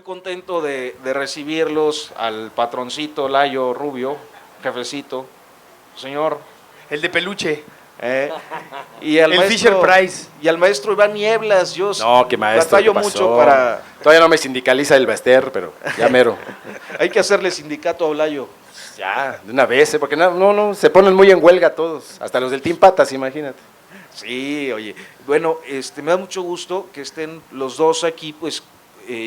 muy contento de recibirlos, al patroncito Layo Rubio, jefecito, señor. El de peluche. Y al el maestro, Fisher Price. Y al maestro Iván Nieblas. Yo No, qué maestro, batallo ¿qué pasó? mucho para... Todavía no me sindicaliza el Baester, pero ya mero. Hay que hacerle sindicato a Olayo. Ya, de una vez, porque no, se ponen muy en huelga todos, hasta los del Team Patas, imagínate. Sí, oye, bueno, me da mucho gusto que estén los dos aquí, pues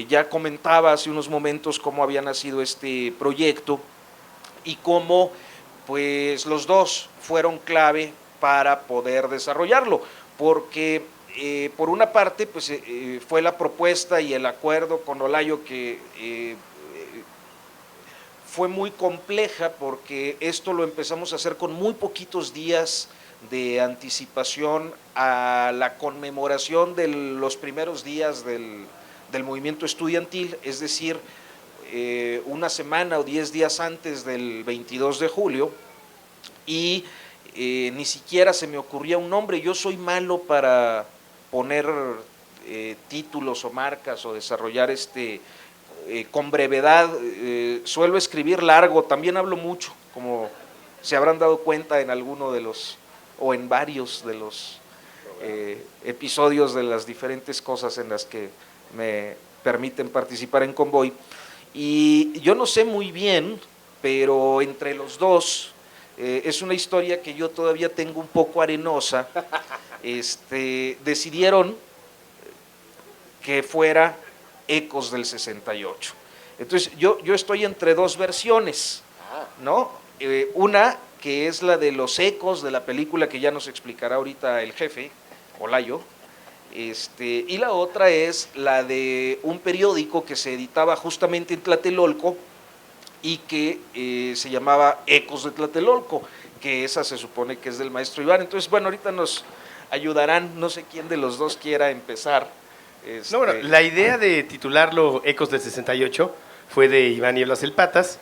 ya comentaba hace unos momentos cómo había nacido este proyecto y cómo pues los dos fueron clave para poder desarrollarlo, porque por una parte pues fue la propuesta y el acuerdo con Olayo que fue muy compleja, porque esto lo empezamos a hacer con muy poquitos días de anticipación a la conmemoración de los primeros días del movimiento estudiantil, es decir, una semana o 10 días antes del 22 de julio, y ni siquiera se me ocurría un nombre. Yo soy malo para poner títulos o marcas o desarrollar con brevedad, suelo escribir largo, también hablo mucho, como se habrán dado cuenta en alguno de los, o en varios de los episodios de las diferentes cosas en las que me permiten participar en Convoy. Y yo no sé muy bien, pero entre los dos, es una historia que yo todavía tengo un poco arenosa, decidieron que fuera Ecos del 68. Entonces yo estoy entre dos versiones, ¿no? Una que es la de los ecos de la película que ya nos explicará ahorita el jefe, Olayo, y la otra es la de un periódico que se editaba justamente en Tlatelolco y que se llamaba Ecos de Tlatelolco, que esa se supone que es del maestro Iván. Entonces, bueno, ahorita nos ayudarán, no sé quién de los dos quiera empezar. No, bueno, la idea de titularlo Ecos del 68 fue de Iván Nieblas el Patas.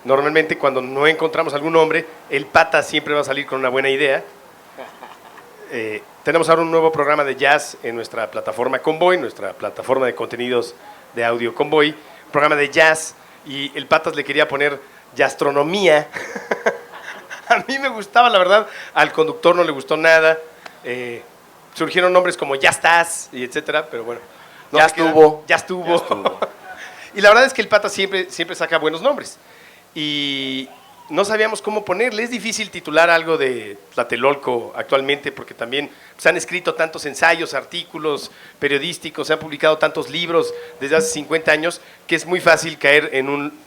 Normalmente cuando no encontramos algún nombre, el Patas siempre va a salir con una buena idea. Tenemos ahora un nuevo programa de jazz en nuestra plataforma Convoy, nuestra plataforma de contenidos de audio Convoy, un programa de jazz, y el Patas le quería poner Jazztronomía. A mí me gustaba, la verdad, al conductor no le gustó nada. Surgieron nombres como Ya Estás, y etcétera, pero bueno. No Ya estuvo. Ya estuvo. Y la verdad es que el Pata siempre saca buenos nombres. Y no sabíamos cómo ponerle. Es difícil titular algo de Tlatelolco actualmente, porque también se han escrito tantos ensayos, artículos periodísticos, se han publicado tantos libros desde hace 50 años, que es muy fácil caer en un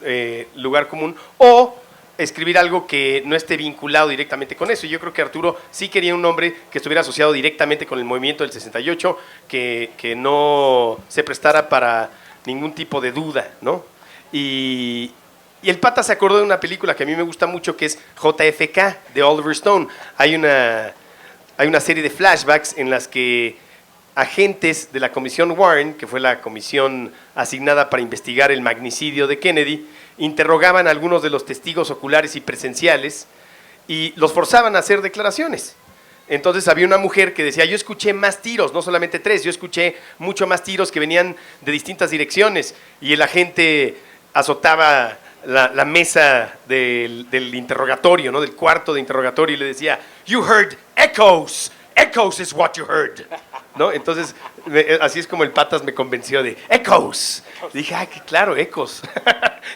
lugar común o escribir algo que no esté vinculado directamente con eso. Y yo creo que Arturo sí quería un nombre que estuviera asociado directamente con el movimiento del 68, que no se prestara para ningún tipo de duda, ¿no? Y el Pata se acordó de una película que a mí me gusta mucho, que es JFK, de Oliver Stone. Hay una serie de flashbacks en las que agentes de la Comisión Warren, que fue la comisión asignada para investigar el magnicidio de Kennedy, interrogaban a algunos de los testigos oculares y presenciales y los forzaban a hacer declaraciones. Entonces había una mujer que decía: yo escuché más tiros, no solamente 3, yo escuché mucho más tiros que venían de distintas direcciones, y el agente azotaba la mesa del interrogatorio, ¿no? Del cuarto de interrogatorio, y le decía: you heard echoes, echoes is what you heard, ¿no? Entonces, así es como el Patas me convenció de Ecos. Dije, ay, que claro, Ecos.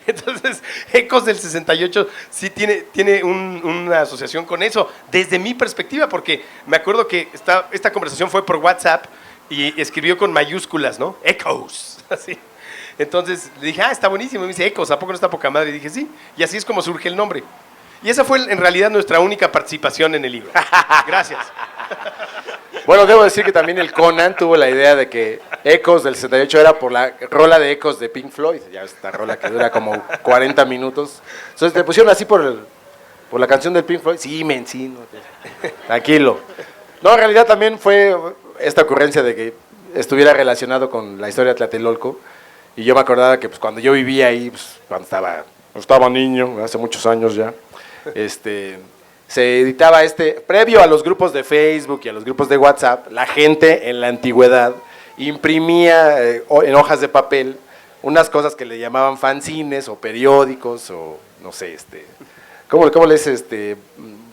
Entonces, Ecos del 68 sí tiene una asociación con eso, desde mi perspectiva, porque me acuerdo que esta conversación fue por WhatsApp y escribió con mayúsculas, ¿no? Ecos, así. Entonces le dije, está buenísimo. Y me dice, Ecos, ¿a poco no está poca madre? Y dije, sí. Y así es como surge el nombre. Y esa fue en realidad nuestra única participación en el libro. Gracias. Bueno, debo decir que también el Conan tuvo la idea de que Ecos del 68 era por la rola de Ecos de Pink Floyd. Ya esta rola que dura como 40 minutos. Entonces te pusieron así por la canción del Pink Floyd. Sí, no, tranquilo. No, en realidad también fue esta ocurrencia de que estuviera relacionado con la historia de Tlatelolco. Y yo me acordaba que pues, cuando yo vivía ahí, pues, cuando estaba niño, hace muchos años ya, se editaba previo a los grupos de Facebook y a los grupos de WhatsApp, la gente en la antigüedad imprimía en hojas de papel unas cosas que le llamaban fanzines o periódicos o no sé, ¿cómo le dices?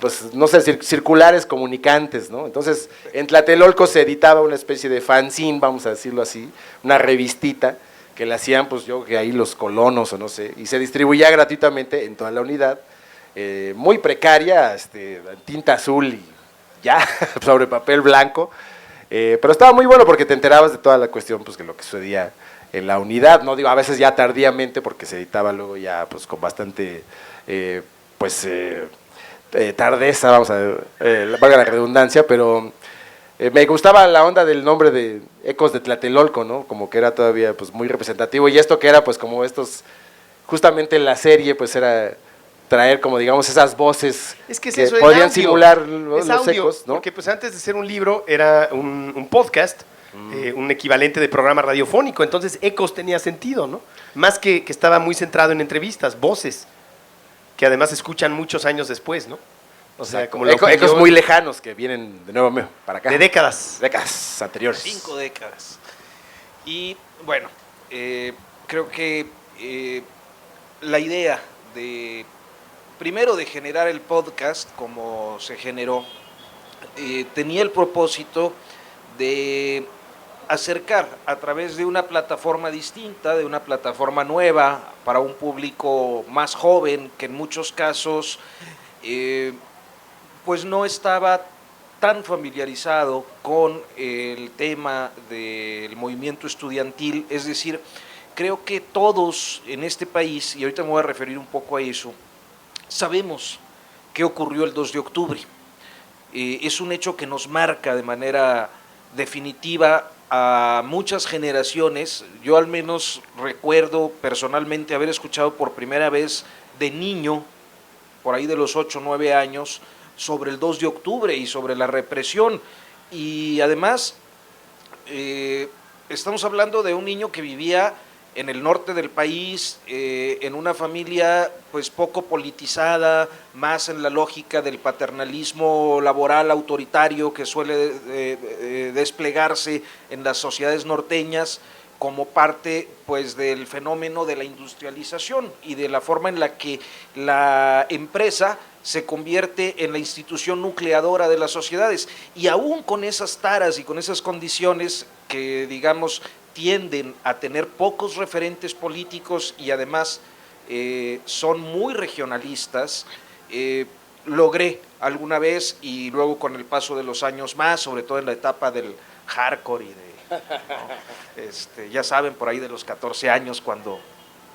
Pues no sé, circulares comunicantes, ¿no? Entonces, en Tlatelolco se editaba una especie de fanzine, vamos a decirlo así, una revistita que le hacían, pues yo que ahí los colonos o no sé, y se distribuía gratuitamente en toda la unidad, muy precaria, tinta azul y ya, sobre papel blanco, pero estaba muy bueno porque te enterabas de toda la cuestión, pues que lo que sucedía en la unidad, no digo, a veces ya tardíamente porque se editaba luego ya pues con bastante, tardeza, vamos a ver, valga la redundancia, pero me gustaba la onda del nombre de Ecos de Tlatelolco, ¿no? Como que era todavía pues muy representativo, y esto que era pues como justamente en la serie pues era traer como digamos esas voces es que es que eso, podían audio. simular Es los audio, ecos, ¿no? porque pues antes de ser un libro era un podcast, un equivalente de programa radiofónico, entonces Ecos tenía sentido, ¿no? Más que estaba muy centrado en entrevistas, voces, que además se escuchan muchos años después, ¿no? O sea, como Ecos muy lejanos que vienen de nuevo para acá. de décadas. Décadas anteriores. 5 décadas. Y bueno, creo que la idea primero de generar el podcast como se generó, tenía el propósito de acercar a través de una plataforma distinta, de una plataforma nueva para un público más joven que en muchos casos pues no estaba tan familiarizado con el tema del movimiento estudiantil, es decir, creo que todos en este país, y ahorita me voy a referir un poco a eso, sabemos qué ocurrió el 2 de octubre. Es un hecho que nos marca de manera definitiva a muchas generaciones. Yo al menos recuerdo personalmente haber escuchado por primera vez de niño, por ahí de los 8 o 9 años, sobre el 2 de octubre y sobre la represión. Y además, estamos hablando de un niño que vivía en el norte del país, en una familia pues poco politizada, más en la lógica del paternalismo laboral autoritario que suele desplegarse en las sociedades norteñas como parte pues del fenómeno de la industrialización y de la forma en la que la empresa se convierte en la institución nucleadora de las sociedades, y aún con esas taras y con esas condiciones que digamos tienden a tener pocos referentes políticos y además son muy regionalistas, logré alguna vez, y luego con el paso de los años más, sobre todo en la etapa del hardcore y ya saben, por ahí de los 14 años cuando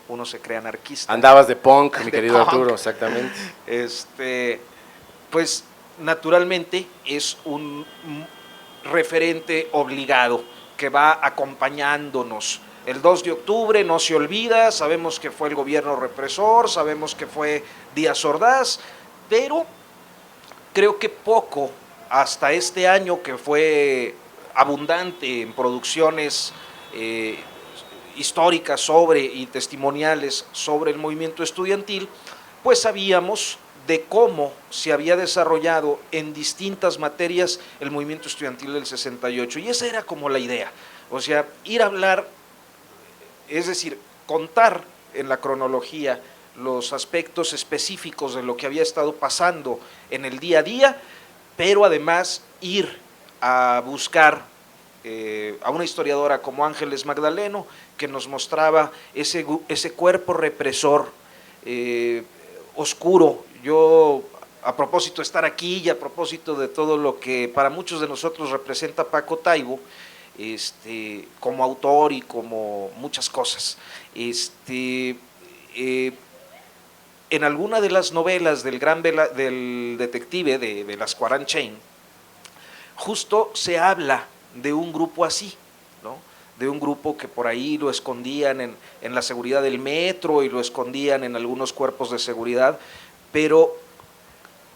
uno se cree anarquista. Andabas de punk, mi De querido punk. Arturo, exactamente. Pues naturalmente es un referente obligado que va acompañándonos. El 2 de octubre no se olvida, sabemos que fue el gobierno represor, sabemos que fue Díaz Ordaz, pero creo que poco, hasta este año que fue abundante en producciones históricas y testimoniales sobre el movimiento estudiantil, pues sabíamos de cómo se había desarrollado en distintas materias el movimiento estudiantil del 68, y esa era como la idea, o sea, ir a hablar, es decir, contar en la cronología los aspectos específicos de lo que había estado pasando en el día a día, pero además ir a buscar a una historiadora como Ángeles Magdaleno, que nos mostraba ese cuerpo represor oscuro. Yo, a propósito de estar aquí y a propósito de todo lo que para muchos de nosotros representa Paco Taibo, como autor y como muchas cosas, en alguna de las novelas del detective de Velasco Aranchain, justo se habla de un grupo así, ¿no? De un grupo que por ahí lo escondían en la seguridad del metro y lo escondían en algunos cuerpos de seguridad, pero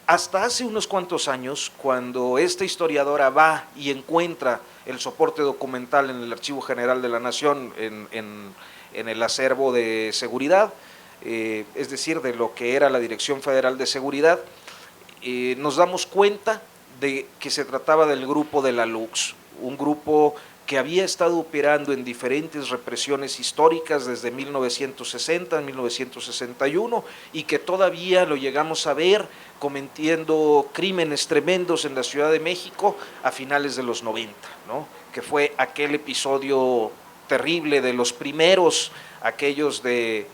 hasta hace unos cuantos años, cuando esta historiadora va y encuentra el soporte documental en el Archivo General de la Nación, en el acervo de seguridad, es decir, de lo que era la Dirección Federal de Seguridad, nos damos cuenta de que se trataba del grupo de la Lux, un grupo que había estado operando en diferentes represiones históricas desde 1960, 1961, y que todavía lo llegamos a ver cometiendo crímenes tremendos en la Ciudad de México a finales de los 90, ¿no? Que fue aquel episodio terrible de los primeros, aquellos de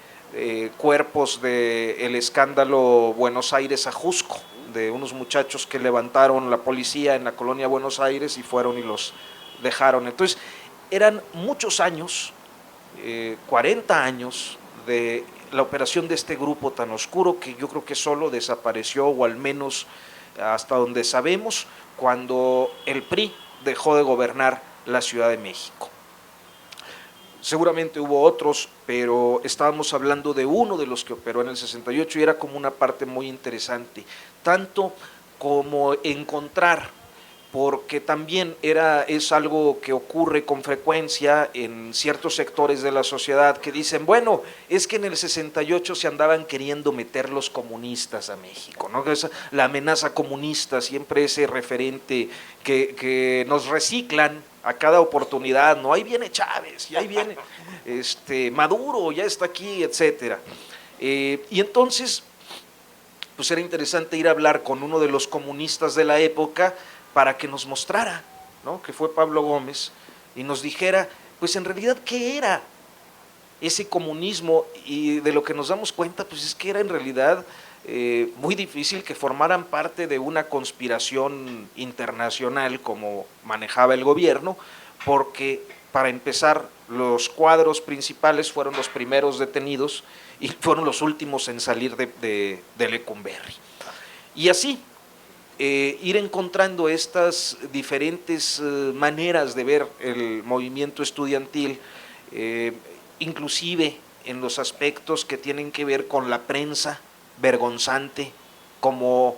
cuerpos del escándalo Buenos Aires Ajusco, de unos muchachos que levantaron la policía en la colonia Buenos Aires y fueron y los dejaron. Entonces, eran muchos años, 40 años de la operación de este grupo tan oscuro que yo creo que solo desapareció, o al menos hasta donde sabemos, cuando el PRI dejó de gobernar la Ciudad de México. Seguramente hubo otros, pero estábamos hablando de uno de los que operó en el 68 y era como una parte muy interesante, tanto como encontrar, porque también es algo que ocurre con frecuencia en ciertos sectores de la sociedad que dicen, bueno, es que en el 68 se andaban queriendo meter los comunistas a México, ¿no? La amenaza comunista, siempre ese referente que nos reciclan a cada oportunidad, ¿no? Ahí viene Chávez, y ahí viene Maduro, ya está aquí, etcétera. Y entonces, pues era interesante ir a hablar con uno de los comunistas de la época para que nos mostrara, ¿no? Que fue Pablo Gómez, y nos dijera, pues en realidad, ¿qué era ese comunismo? Y de lo que nos damos cuenta, pues es que era en realidad muy difícil que formaran parte de una conspiración internacional como manejaba el gobierno, porque para empezar, los cuadros principales fueron los primeros detenidos y fueron los últimos en salir de Lecumberri. Y así, ir encontrando estas diferentes maneras de ver el movimiento estudiantil, inclusive en los aspectos que tienen que ver con la prensa vergonzante, como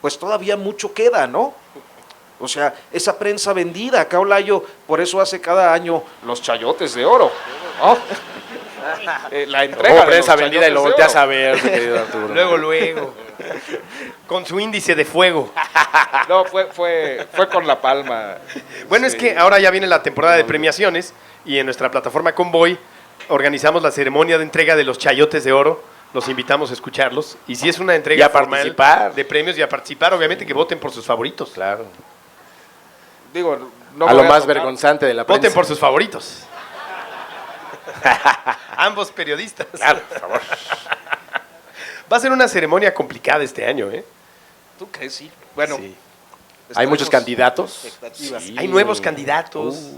pues todavía mucho queda, ¿no? O sea, esa prensa vendida, acá Olayo por eso hace cada año los chayotes de oro, ¿no? La entrega de prensa los vendida y lo chayotes volteas de oro. a ver, mi querido Arturo. Luego, con su índice de fuego. No, fue con la palma. Bueno, Sí. es que ahora ya viene la temporada de premiaciones y en nuestra plataforma Convoy organizamos la ceremonia de entrega de los chayotes de oro. Los invitamos a escucharlos. Y si es una entrega Y a formal participar. de premios y a participar, obviamente que voten por sus favoritos. Claro. Digo, no A me lo voy más tocar. vergonzante de la prensa. Voten por sus favoritos. Ambos periodistas. Claro, por favor. Va a ser una ceremonia complicada este año, ¿eh? ¿Tú crees? Sí. Bueno, Sí. Hay muchos candidatos. expectativas. Sí. Hay nuevos candidatos.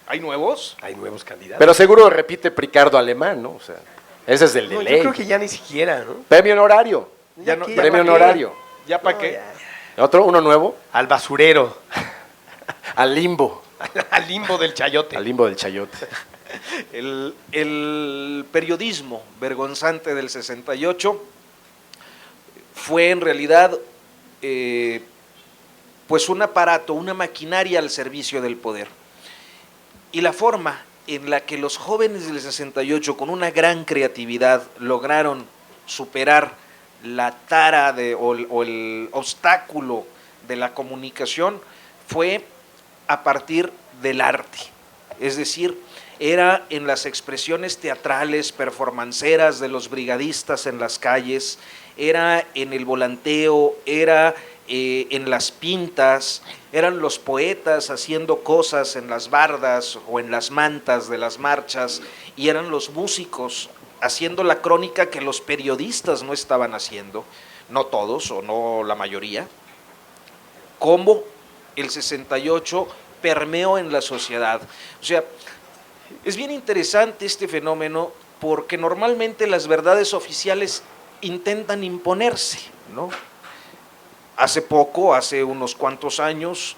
¿Hay nuevos? Hay nuevos candidatos. Pero seguro repite Ricardo Alemán, ¿no? O sea, ese es el de No, ley. yo creo que ya ni siquiera, ¿no? Premio honorario. Ya no- ¿qué? ya Premio pa' qué. honorario. ¿Ya para No, qué? ya. Otro, uno nuevo. Al basurero. Al limbo. Al limbo del chayote. Al limbo del chayote. El periodismo vergonzante del 68 fue en realidad pues un aparato, una maquinaria al servicio del poder. Y la forma en la que los jóvenes del 68 con una gran creatividad lograron superar la tara o el obstáculo de la comunicación fue a partir del arte, es decir, era en las expresiones teatrales, performanceras de los brigadistas en las calles, era en el volanteo, era en las pintas, eran los poetas haciendo cosas en las bardas o en las mantas de las marchas, y eran los músicos haciendo la crónica que los periodistas no estaban haciendo, no todos o no la mayoría, como el 68 permeó en la sociedad. O sea, es bien interesante este fenómeno porque normalmente las verdades oficiales intentan imponerse, ¿no? Hace poco, hace unos cuantos años,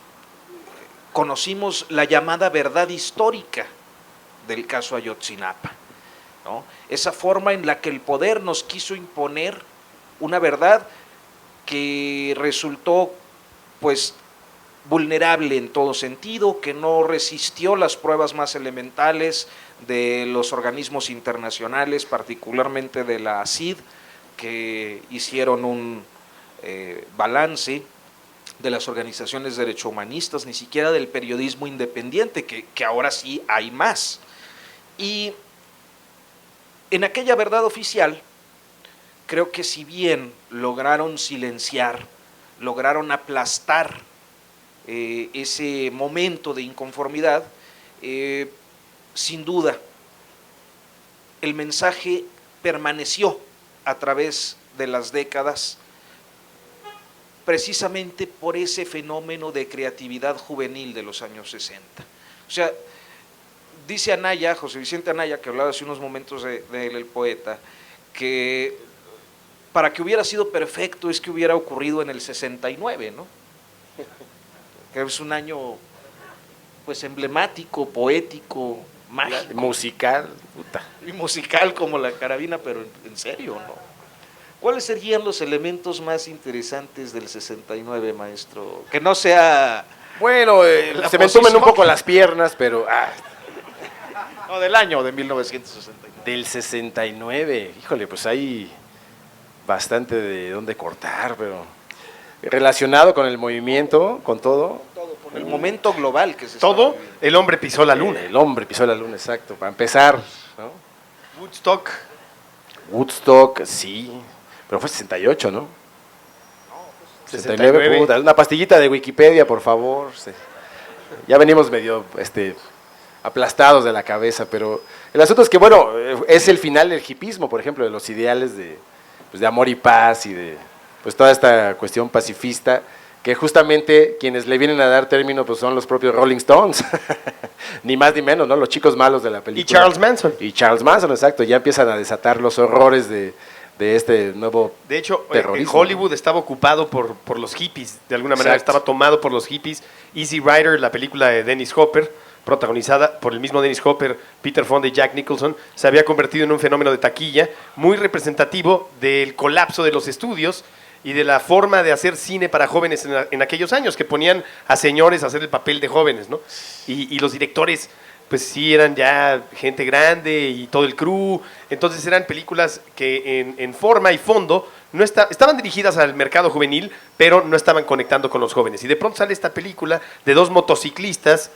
conocimos la llamada verdad histórica del caso Ayotzinapa, ¿no? Esa forma en la que el poder nos quiso imponer una verdad que resultó, pues, vulnerable en todo sentido, que no resistió las pruebas más elementales de los organismos internacionales, particularmente de la CID, que hicieron un balance de las organizaciones derechohumanistas, ni siquiera del periodismo independiente, que ahora sí hay más. Y en aquella verdad oficial, creo que si bien lograron silenciar, lograron aplastar ese momento de inconformidad, sin duda, el mensaje permaneció a través de las décadas, precisamente por ese fenómeno de creatividad juvenil de los años 60. O sea, dice Anaya, José Vicente Anaya, que hablaba hace unos momentos de él, el poeta, que para que hubiera sido perfecto es que hubiera ocurrido en el 69, ¿no? Que es un año pues emblemático, poético, mágico. Musical, puta. Y musical como la carabina, pero en serio, ¿no? ¿Cuáles serían los elementos más interesantes del 69, maestro? Que no sea... Bueno, se me entumen un poco las piernas, pero... No, del año de 1969. Del 69, híjole, pues hay bastante de dónde cortar, pero... Relacionado con el movimiento, con todo. Con el momento global que se Todo, está viviendo. el hombre pisó la luna. El hombre pisó la luna, exacto. Para empezar, ¿no? Woodstock, sí. Pero fue 68, ¿no? 69, puta, una pastillita de Wikipedia, por favor. Sí. Ya venimos medio aplastados de la cabeza, pero el asunto es que, bueno, es el final del hipismo, por ejemplo, de los ideales de amor y paz y de pues toda esta cuestión pacifista, que justamente quienes le vienen a dar término pues son los propios Rolling Stones, ni más ni menos, ¿no? Los chicos malos de la película. Y Charles Manson. Y Charles Manson, exacto, ya empiezan a desatar los horrores de este nuevo De hecho, terrorismo, Hollywood estaba ocupado por los hippies, de alguna manera Exacto. estaba tomado por los hippies. Easy Rider, la película de Dennis Hopper, protagonizada por el mismo Dennis Hopper, Peter Fonda y Jack Nicholson, se había convertido en un fenómeno de taquilla muy representativo del colapso de los estudios y de la forma de hacer cine para jóvenes en aquellos años, que ponían a señores a hacer el papel de jóvenes, ¿no? Y los directores, pues sí, eran ya gente grande y todo el crew. Entonces eran películas que en forma y fondo no estaban dirigidas al mercado juvenil, pero no estaban conectando con los jóvenes. Y de pronto sale esta película de dos motociclistas,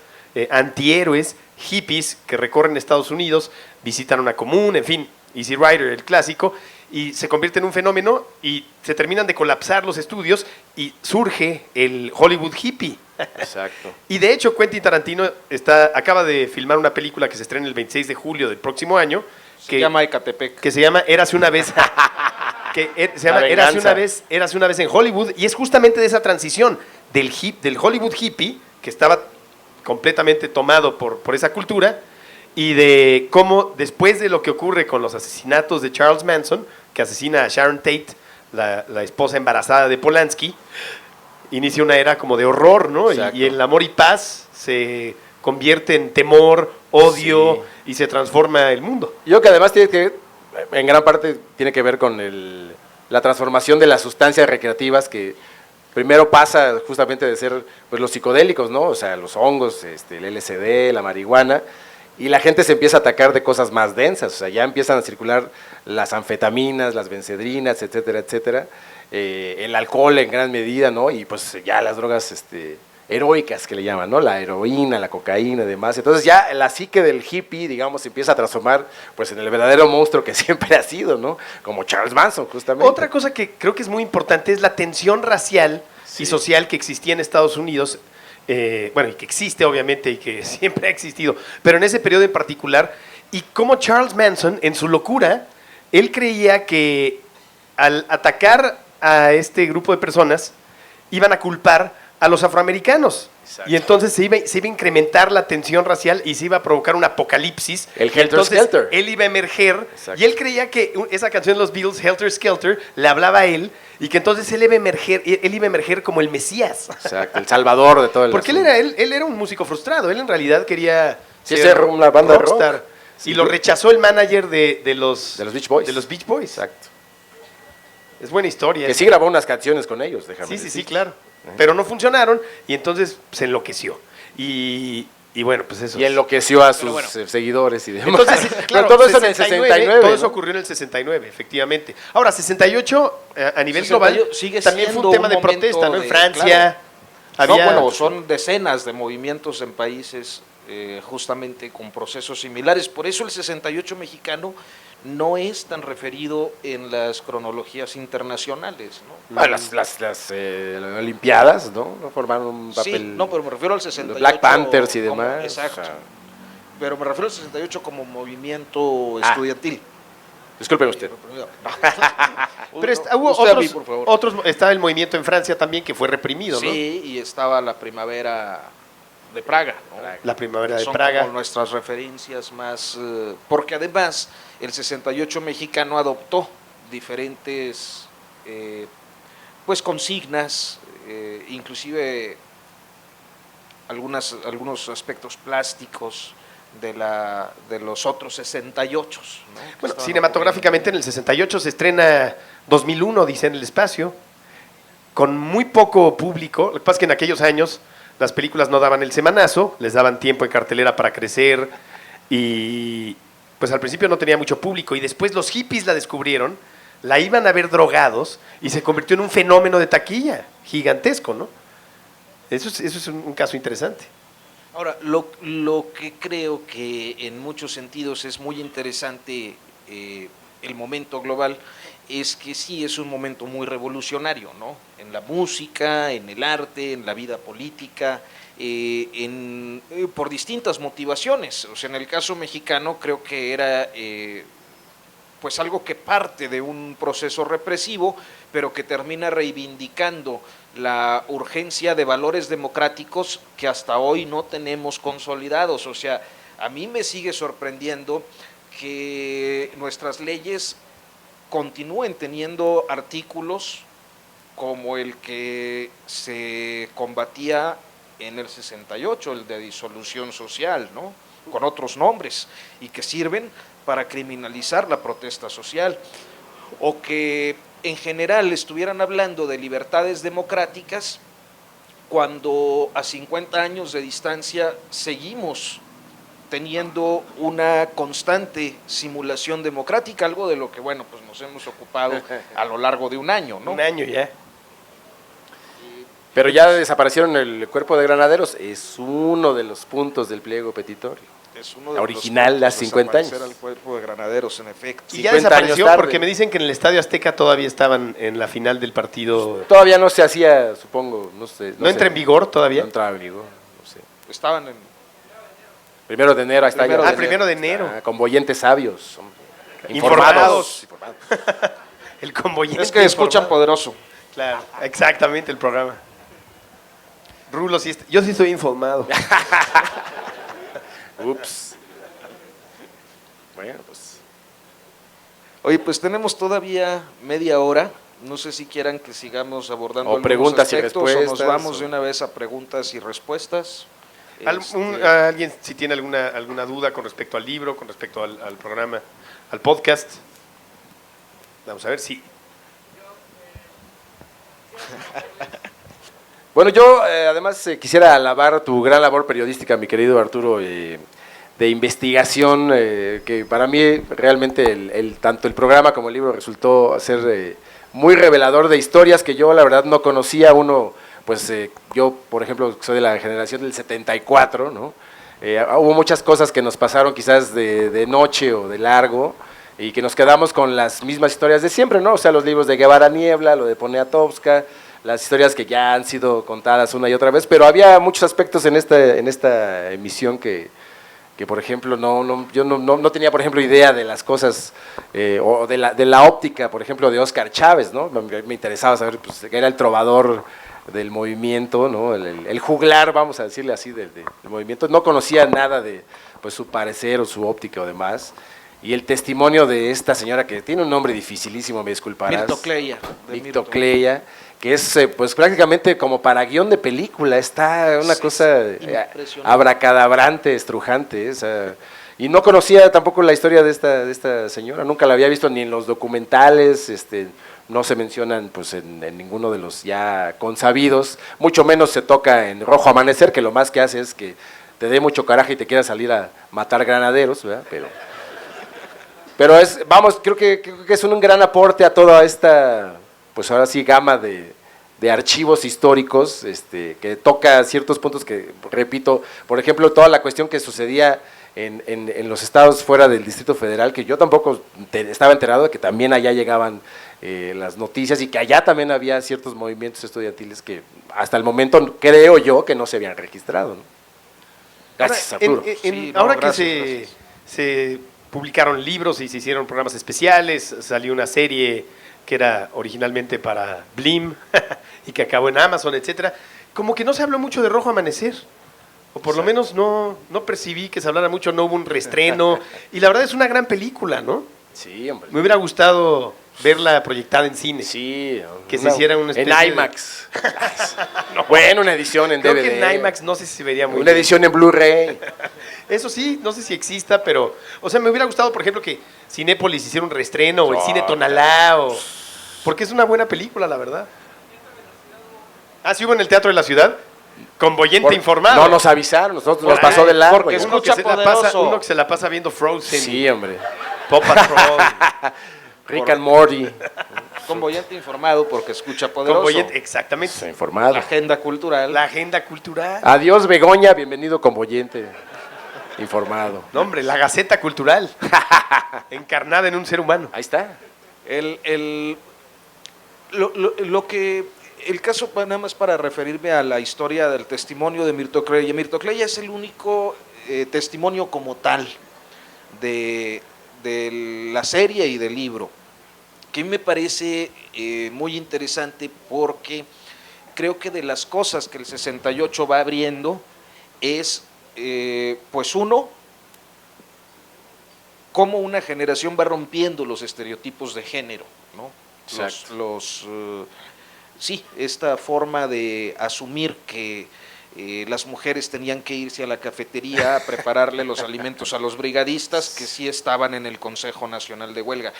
antihéroes, hippies, que recorren Estados Unidos, visitan una común, en fin, Easy Rider, el clásico, y se convierte en un fenómeno y se terminan de colapsar los estudios y surge el Hollywood hippie. Exacto. Y de hecho Quentin Tarantino acaba de filmar una película que se estrena el 26 de julio del próximo año, Se llama Ecatepec. que se llama Érase una vez se llama Érase una vez en Hollywood, y es justamente de esa transición del Hollywood hippie, que estaba completamente tomado por esa cultura, y de cómo después de lo que ocurre con los asesinatos de Charles Manson, que asesina a Sharon Tate, la esposa embarazada de Polanski, inicia una era como de horror, ¿no? Y el amor y paz se convierte en temor, odio, y se transforma el mundo. Yo creo que además en gran parte tiene que ver con la transformación de las sustancias recreativas, que primero pasa justamente de ser pues los psicodélicos, ¿no? O sea, los hongos, el LSD, la marihuana, y la gente se empieza a atacar de cosas más densas, o sea, ya empiezan a circular las anfetaminas, las benzedrinas, etcétera, etcétera, el alcohol en gran medida, ¿no? Y pues ya las drogas heroicas que le llaman, ¿no? La heroína, la cocaína y demás. Entonces ya la psique del hippie, digamos, se empieza a transformar pues en el verdadero monstruo que siempre ha sido, ¿no? Como Charles Manson, justamente. Otra cosa que creo que es muy importante es la tensión racial y social que existía en Estados Unidos, bueno, y que existe obviamente y que siempre ha existido, pero en ese periodo en particular, y cómo Charles Manson, en su locura, él creía que al atacar a este grupo de personas, iban a culpar a los afroamericanos. Exacto. Y entonces se iba a incrementar la tensión racial y se iba a provocar un apocalipsis. El Helter entonces, Skelter. Él iba a emerger. Exacto. Y él creía que esa canción de los Beatles, Helter Skelter, le hablaba a él, y que entonces él iba a emerger como el Mesías. Exacto, el salvador de todo el Porque él era un músico frustrado. Él en realidad quería ser una banda rockstar. de rock. Sí, y lo rechazó el manager de los Beach Boys. De los Beach Boys. Exacto. Es buena historia. Que sí grabó unas canciones con ellos, déjame Sí, claro. Pero no funcionaron y entonces se enloqueció. Y bueno, pues eso. Y enloqueció a sus seguidores y demás. Entonces, claro, pero todo eso en el 69. Todo eso ocurrió en el 69, efectivamente. Ahora, 68 a nivel 68 global sigue también fue siendo un tema un de momento protesta, ¿no? En de- Francia, claro. Había- No, bueno, son decenas de movimientos en países justamente con procesos similares. Por eso el 68 mexicano no es tan referido en las cronologías internacionales, ¿no? Las Olimpiadas, ¿no? No formaron un papel. Sí, no, pero me refiero al 68. Los Black Panthers y como- demás. exacto. O sea, Pero me refiero al 68 como movimiento estudiantil. disculpe usted. Pero hubo Usted a mí, otros, por favor. estaba el movimiento en Francia también que fue reprimido, ¿no? Sí, y estaba la primavera de Praga, ¿no? La primavera de Son Praga. como nuestras referencias más, porque además el 68 mexicano adoptó diferentes pues consignas, inclusive algunos aspectos plásticos de los otros 68. ¿no? Que Bueno, estaban cinematográficamente en el 68 se estrena 2001, dice en el espacio, con muy poco público. Lo que pasa es que en aquellos años las películas no daban el semanazo, les daban tiempo en cartelera para crecer y pues al principio no tenía mucho público y después los hippies la descubrieron, la iban a ver drogados y se convirtió en un fenómeno de taquilla gigantesco, ¿no? Eso es un caso interesante. Ahora, lo que creo que en muchos sentidos es muy interesante el momento global es que sí es un momento muy revolucionario, ¿no? En la música, en el arte, en la vida política, por distintas motivaciones. O sea, en el caso mexicano creo que era pues algo que parte de un proceso represivo, pero que termina reivindicando la urgencia de valores democráticos que hasta hoy no tenemos consolidados. O sea, a mí me sigue sorprendiendo que nuestras leyes continúen teniendo artículos como el que se combatía en el 68, el de disolución social, ¿no? Con otros nombres, y que sirven para criminalizar la protesta social, o que en general estuvieran hablando de libertades democráticas cuando a 50 años de distancia seguimos teniendo una constante simulación democrática, algo de lo que, bueno, pues nos hemos ocupado a lo largo de un año, ¿no? Un año ya. Pero ya desaparecieron el cuerpo de granaderos, es uno de los puntos del pliego petitorio. Es uno La original, los hace 50 años. desaparecer al cuerpo de granaderos, en efecto. Y ya 50 años desapareció tarde. porque me dicen que en el Estadio Azteca todavía estaban en la final del partido. Todavía no se hacía, supongo, no sé. ¿No entra en vigor todavía? No entraba en vigor, no sé. Estaban en... 1 de enero, ahí está Primero ya. de Primero de enero. Convoyentes sabios. Informados. El convoyente. Es que escuchan informado. poderoso. Claro, exactamente el programa. Rulo, yo sí estoy informado. Ups. Bueno, pues. Oye, pues tenemos todavía media hora. No sé si quieran que sigamos abordando O algunos preguntas y aspectos, respuestas, o nos vamos o- de una vez a preguntas y respuestas. Alguien si tiene alguna duda con respecto al libro, con respecto al programa, al podcast. Vamos a ver si. Bueno, yo además quisiera alabar tu gran labor periodística, mi querido Arturo, de investigación, que para mí realmente tanto el programa como el libro resultó ser muy revelador de historias que yo la verdad no conocía. Yo, por ejemplo, soy de la generación del 74, ¿no? Hubo muchas cosas que nos pasaron quizás de noche o de largo y que nos quedamos con las mismas historias de siempre, ¿no? O sea, los libros de Guevara Niebla, lo de Poniatowska, las historias que ya han sido contadas una y otra vez, pero había muchos aspectos en esta emisión que por ejemplo, yo no tenía, por ejemplo, idea de las cosas, o de la óptica, por ejemplo, de Óscar Chávez, ¿no? Me interesaba saber, pues, que era el trovador del movimiento, ¿no? El juglar, vamos a decirle así, del movimiento. No conocía nada de, pues, su parecer o su óptica o demás. Y el testimonio de esta señora que tiene un nombre dificilísimo, me disculparás. Mirtocleia. Mirtocleia, que es pues prácticamente como para guión de película, está una cosa impresionante. abracadabrante, estrujante. Y no conocía tampoco la historia de esta señora, nunca la había visto ni en los documentales, no se mencionan pues en ninguno de los ya consabidos, mucho menos se toca en Rojo Amanecer, que lo más que hace es que te dé mucho coraje y te quiera salir a matar granaderos, ¿verdad? Pero creo que es un gran aporte a toda esta, pues ahora sí, gama de de archivos históricos, que toca ciertos puntos que, repito, por ejemplo, toda la cuestión que sucedía en los estados fuera del Distrito Federal, que yo tampoco estaba enterado de que también allá llegaban las noticias y que allá también había ciertos movimientos estudiantiles que hasta el momento creo yo que no se habían registrado, ¿no? Gracias, Arturo. Ahora gracias, que se publicaron libros y se hicieron programas especiales, salió una serie que era originalmente para Blim y que acabó en Amazon, etcétera, como que no se habló mucho de Rojo Amanecer, o por lo menos no percibí que se hablara mucho, no hubo un reestreno, y la verdad es una gran película, ¿no? Sí, hombre. Me hubiera gustado verla proyectada en cine. Sí, que se hiciera una especie en IMAX. Bueno, una edición en Creo DVD. que en IMAX no sé si se vería muy Una bien. edición en Blu-ray. Eso sí, no sé si exista, pero, o sea, me hubiera gustado, por ejemplo, que Cinépolis hiciera un reestreno, o el Cine Tonalá, porque es una buena película, la verdad. Ah, ¿sí hubo en el Teatro de la Ciudad? Con Boyente informado. No nos avisaron, nosotros nos pasó de largo. porque ya. Uno que, uno que se la pasa viendo Frozen, Sí, hombre. Paw Patrol. Rick and Morty. Con Boyente informado porque escucha Con poderoso. Boyente, exactamente. Está informado. La agenda cultural. La agenda cultural. Adiós, Begoña, bienvenido con Boyente. Informado. No, hombre, la Gaceta Cultural. Encarnada en un ser humano. Ahí está. El caso, nada más para referirme a la historia del testimonio de Mirto Creya. Mirto Creya es el único testimonio como tal de la serie y del libro, que me parece muy interesante porque creo que de las cosas que el 68 va abriendo es, pues uno, cómo una generación va rompiendo los estereotipos de género, ¿no? Sí, esta forma de asumir que las mujeres tenían que irse a la cafetería a prepararle los alimentos a los brigadistas que sí estaban en el Consejo Nacional de Huelga.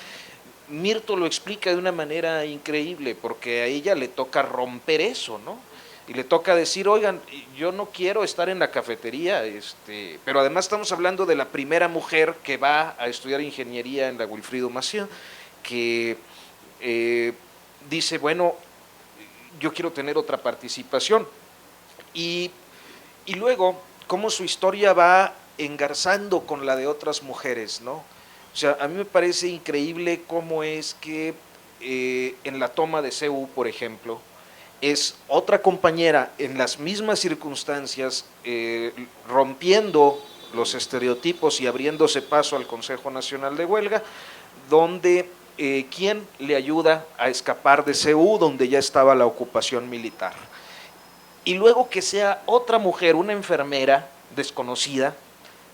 Mirto lo explica de una manera increíble porque a ella le toca romper eso, ¿no? Y le toca decir, oigan, yo no quiero estar en la cafetería, pero además estamos hablando de la primera mujer que va a estudiar ingeniería en la Wilfrido Massieu, que dice, bueno, yo quiero tener otra participación. Y luego, cómo su historia va engarzando con la de otras mujeres, ¿no? O sea, a mí me parece increíble cómo es que en la toma de CEU, por ejemplo, es otra compañera en las mismas circunstancias, rompiendo los estereotipos y abriéndose paso al Consejo Nacional de Huelga, donde ¿quién le ayuda a escapar de CEU, donde ya estaba la ocupación militar? Y luego que sea otra mujer, una enfermera desconocida,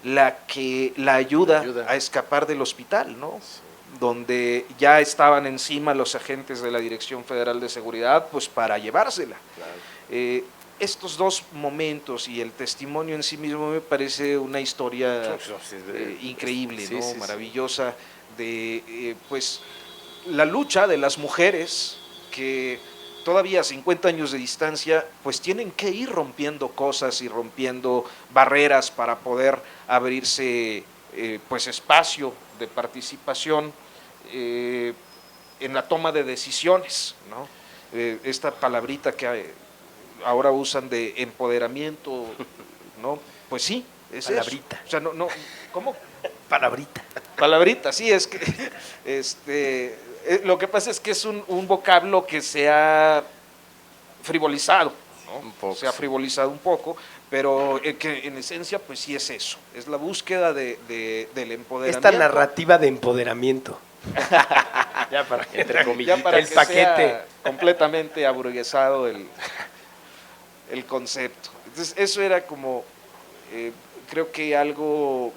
la que la ayuda a escapar del hospital, ¿no? Sí. Donde ya estaban encima los agentes de la Dirección Federal de Seguridad, pues para llevársela. Claro. Estos dos momentos y el testimonio en sí mismo me parece una historia increíble, ¿no? Sí, maravillosa, de pues la lucha de las mujeres que todavía a 50 años de distancia pues tienen que ir rompiendo cosas y rompiendo barreras para poder abrirse pues espacio de participación en la toma de decisiones, ¿no? Esta palabrita que ahora usan de empoderamiento, ¿no? Pues sí, es palabrita. Eso. O sea, no, ¿cómo? Palabrita. Palabrita, sí, es que lo que pasa es que es un vocablo que se ha frivolizado, ¿no? Un poco, se ha frivolizado un poco, pero que en esencia pues sí es eso, es la búsqueda del empoderamiento. Esta narrativa de empoderamiento. Ya para, entre comillas, ya para el que paquete. Sea completamente aburguesado el concepto. Entonces eso era como, creo que algo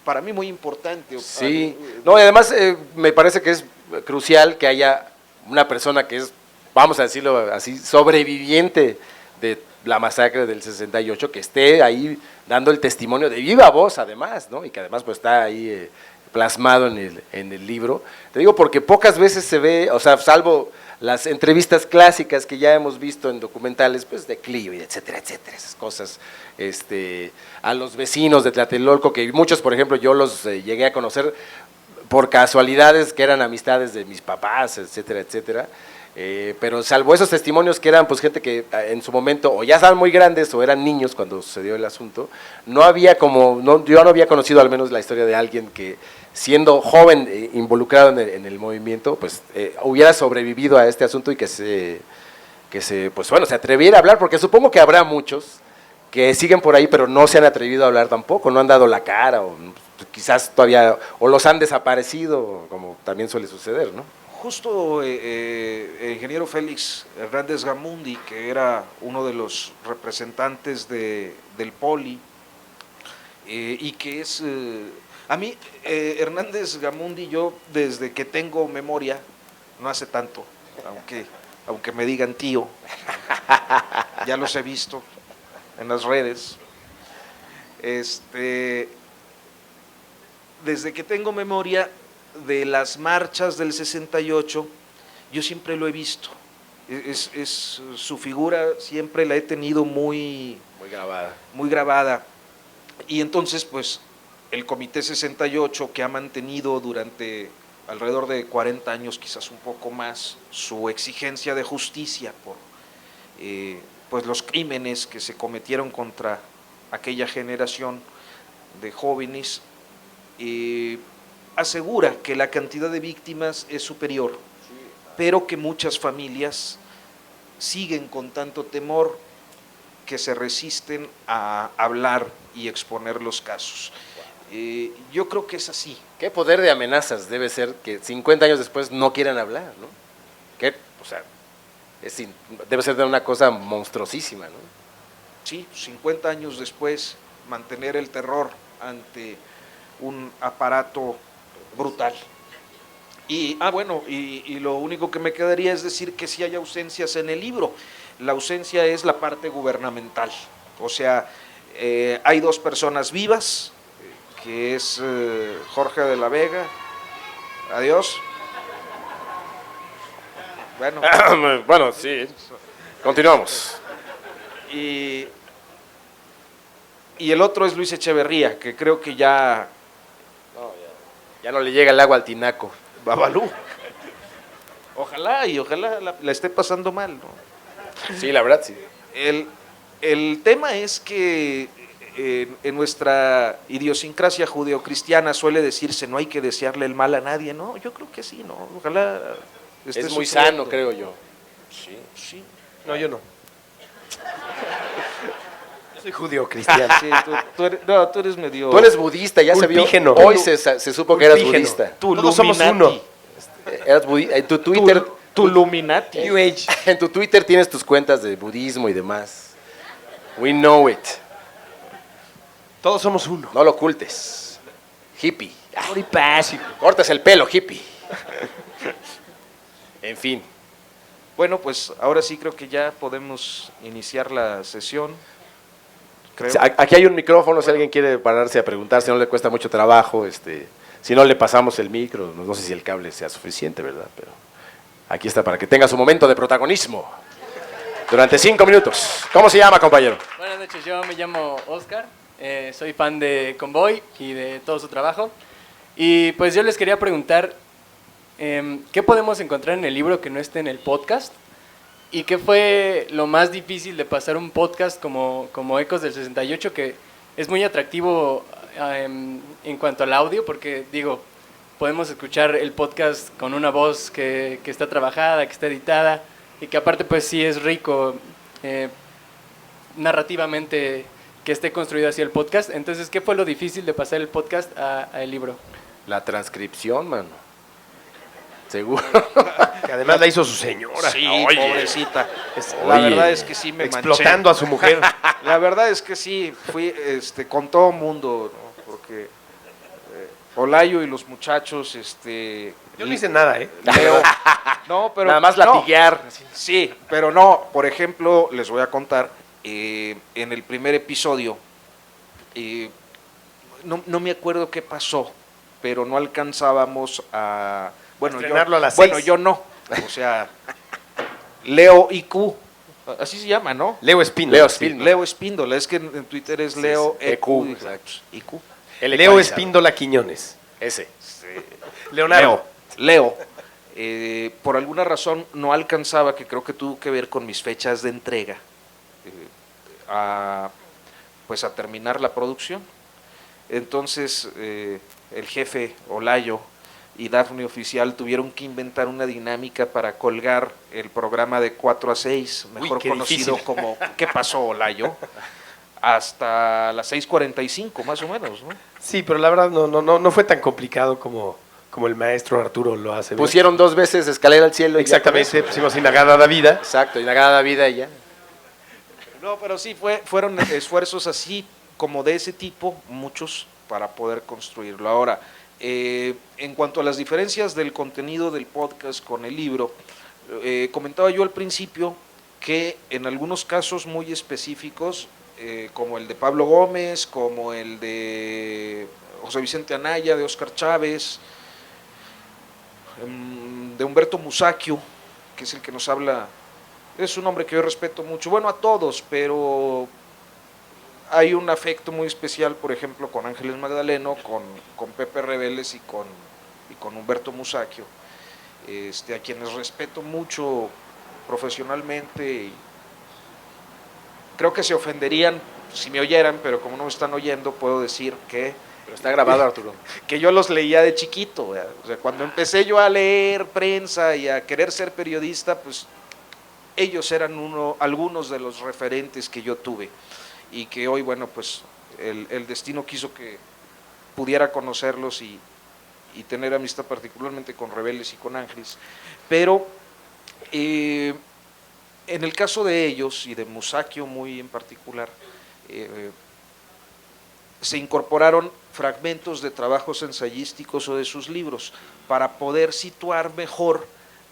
para mí muy importante. Sí, no, y además me parece que es crucial que haya una persona que es, vamos a decirlo así, sobreviviente de la masacre del 68, que esté ahí dando el testimonio de viva voz además, ¿no? Y que además pues está ahí plasmado en el libro. Te digo porque pocas veces se ve, o sea, salvo las entrevistas clásicas que ya hemos visto en documentales, pues de Clio y etcétera, etcétera, esas cosas, a los vecinos de Tlatelolco, que muchos, por ejemplo, yo los llegué a conocer por casualidades que eran amistades de mis papás, etcétera, etcétera. Pero salvo esos testimonios que eran pues gente que en su momento o ya estaban muy grandes o eran niños cuando sucedió el asunto, no había yo no había conocido al menos la historia de alguien que siendo joven involucrado en el movimiento, pues hubiera sobrevivido a este asunto y que se pues bueno, se atreviera a hablar, porque supongo que habrá muchos que siguen por ahí pero no se han atrevido a hablar tampoco, no han dado la cara o quizás todavía, o los han desaparecido, como también suele suceder, ¿no? Justo el ingeniero Félix Hernández Gamundi, que era uno de los representantes del Poli, y que es, a mí, Hernández Gamundi, yo desde que tengo memoria, no hace tanto, aunque me digan tío, ya los he visto en las redes, desde que tengo memoria de las marchas del 68, yo siempre lo he visto. Su figura siempre la he tenido muy grabada. Muy grabada. Y entonces, pues, el Comité 68, que ha mantenido durante alrededor de 40 años, quizás un poco más, su exigencia de justicia por pues los crímenes que se cometieron contra aquella generación de jóvenes, asegura que la cantidad de víctimas es superior, pero que muchas familias siguen con tanto temor que se resisten a hablar y exponer los casos. Yo creo que es así. ¿Qué poder de amenazas debe ser que 50 años después no quieran hablar, ¿no? O sea, debe ser de una cosa monstruosísima, ¿no? Sí, 50 años después, mantener el terror ante un aparato brutal. Y lo único que me quedaría es decir que sí hay ausencias en el libro. La ausencia es la parte gubernamental. O sea, hay dos personas vivas, que es Jorge de la Vega. Adiós. Bueno, sí. Continuamos. Y el otro es Luis Echeverría, que creo que ya no le llega el agua al tinaco. Babalú. Ojalá la esté pasando mal, ¿no? Sí, la verdad, sí. El tema es que en nuestra idiosincrasia judeocristiana suele decirse no hay que desearle el mal a nadie, ¿no? Yo creo que sí, ¿no? Ojalá esté es muy sucediendo. sano, creo yo. Sí. No, yo no. Yo soy judío cristiano. Sí, tú eres medio... Tú eres budista, ya se vio. Pulpígeno. Hoy se supo que eras Pulpígeno. budista. Todos somos uno. Eras en tu Twitter, Tu Luminati. New Age. en tu Twitter tienes tus cuentas de budismo y demás. We know it. Todos somos uno. No lo ocultes. Hippie. Pluripásico. Cortes el pelo, hippie. En fin. Bueno, pues ahora sí creo que ya podemos iniciar la sesión. Creo. Aquí hay un micrófono, si alguien quiere pararse a preguntar, si no le cuesta mucho trabajo, si no le pasamos el micro, no sé si el cable sea suficiente, ¿verdad? Pero aquí está para que tenga su momento de protagonismo durante 5 minutos. ¿Cómo se llama, compañero? Buenas noches, yo me llamo Oscar, soy fan de Convoy y de todo su trabajo. Y pues yo les quería preguntar, ¿qué podemos encontrar en el libro que no esté en el podcast? ¿Y qué fue lo más difícil de pasar un podcast como Ecos del 68, que es muy atractivo en cuanto al audio, porque digo, podemos escuchar el podcast con una voz que está trabajada, que está editada, y que aparte pues sí es rico narrativamente que esté construido así el podcast? Entonces, ¿qué fue lo difícil de pasar el podcast a el libro? La transcripción, mano. Seguro. Que además la hizo su señora. Sí, Oye, pobrecita. La Oye, verdad es que sí me explotando a su mujer. La verdad es que sí, fui con todo mundo, ¿no? Porque Olayo y los muchachos, Yo no hice nada, ¿eh? Leo, no, pero Nada más no, latiguear. sí, pero no, por ejemplo, les voy a contar, en el primer episodio, no me acuerdo qué pasó, pero no alcanzábamos a... Bueno, estrenarlo a las bueno, 6. yo no, o sea, Leo IQ, así se llama, ¿no? Leo Espino. Leo Espíndola. Leo Espíndola, es que en Twitter es Leo sí, EQ, exacto. IQ. Leo Espíndola Quiñones. Ese. Leonardo. Leo. Por alguna razón no alcanzaba, que creo que tuvo que ver con mis fechas de entrega, pues a terminar la producción. Entonces el jefe Olayo y Dafne Oficial tuvieron que inventar una dinámica para colgar el programa de 4 a 6, mejor qué conocido difícil. como ¿Qué pasó, Olayo? Hasta las 6:45 más o menos, ¿no? Sí, pero la verdad no fue tan complicado como el maestro Arturo lo hace. ver. Pusieron 2 veces Escalera al Cielo. Y ya con Exactamente, eso. pusimos Inagada Vida. Exacto, Inagada Vida y ya. No, pero sí, fueron esfuerzos así, como de ese tipo, muchos, para poder construirlo. Ahora, en cuanto a las diferencias del contenido del podcast con el libro, comentaba yo al principio que en algunos casos muy específicos, como el de Pablo Gómez, como el de José Vicente Anaya, de Óscar Chávez, de Humberto Musacchio, que es el que nos habla, es un hombre que yo respeto mucho, bueno, a todos, pero hay un afecto muy especial, por ejemplo, con Ángeles Magdaleno, con Pepe Rebeles y con Humberto Musacchio, a quienes respeto mucho profesionalmente y creo que se ofenderían si me oyeran, pero como no me están oyendo, puedo decir que Pero está grabado, Arturo. que yo los leía de chiquito, ¿verdad? O sea, cuando empecé yo a leer prensa y a querer ser periodista, pues ellos eran algunos de los referentes que yo tuve y que hoy, bueno, pues el destino quiso que pudiera conocerlos y tener amistad particularmente con Rebeles y con Ángeles, pero en el caso de ellos y de Musacchio muy en particular, se incorporaron fragmentos de trabajos ensayísticos o de sus libros para poder situar mejor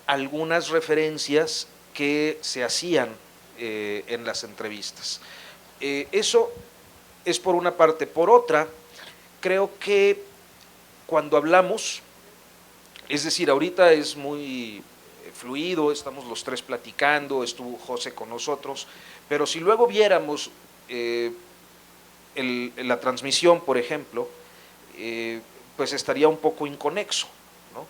algunas referencias que se hacían en las entrevistas. Eso es por una parte. Por otra, creo que cuando hablamos, es decir, ahorita es muy fluido, estamos los tres platicando, estuvo José con nosotros, pero si luego viéramos la transmisión, por ejemplo, pues estaría un poco inconexo, ¿no?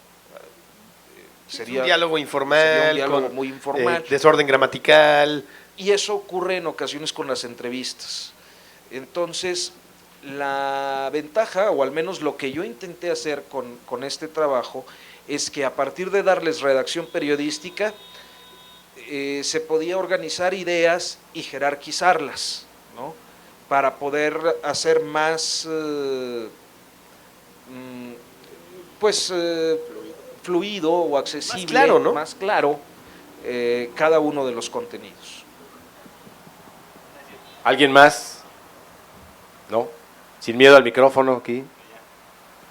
Sería un diálogo informal, sería un diálogo con muy informal. desorden gramatical. Y eso ocurre en ocasiones con las entrevistas. Entonces, la ventaja, o al menos lo que yo intenté hacer con este trabajo, es que a partir de darles redacción periodística, se podía organizar ideas y jerarquizarlas, ¿no? Para poder hacer más, fluido o accesible, más claro, ¿no? más claro cada uno de los contenidos. ¿Alguien más? ¿No? Sin miedo al micrófono aquí.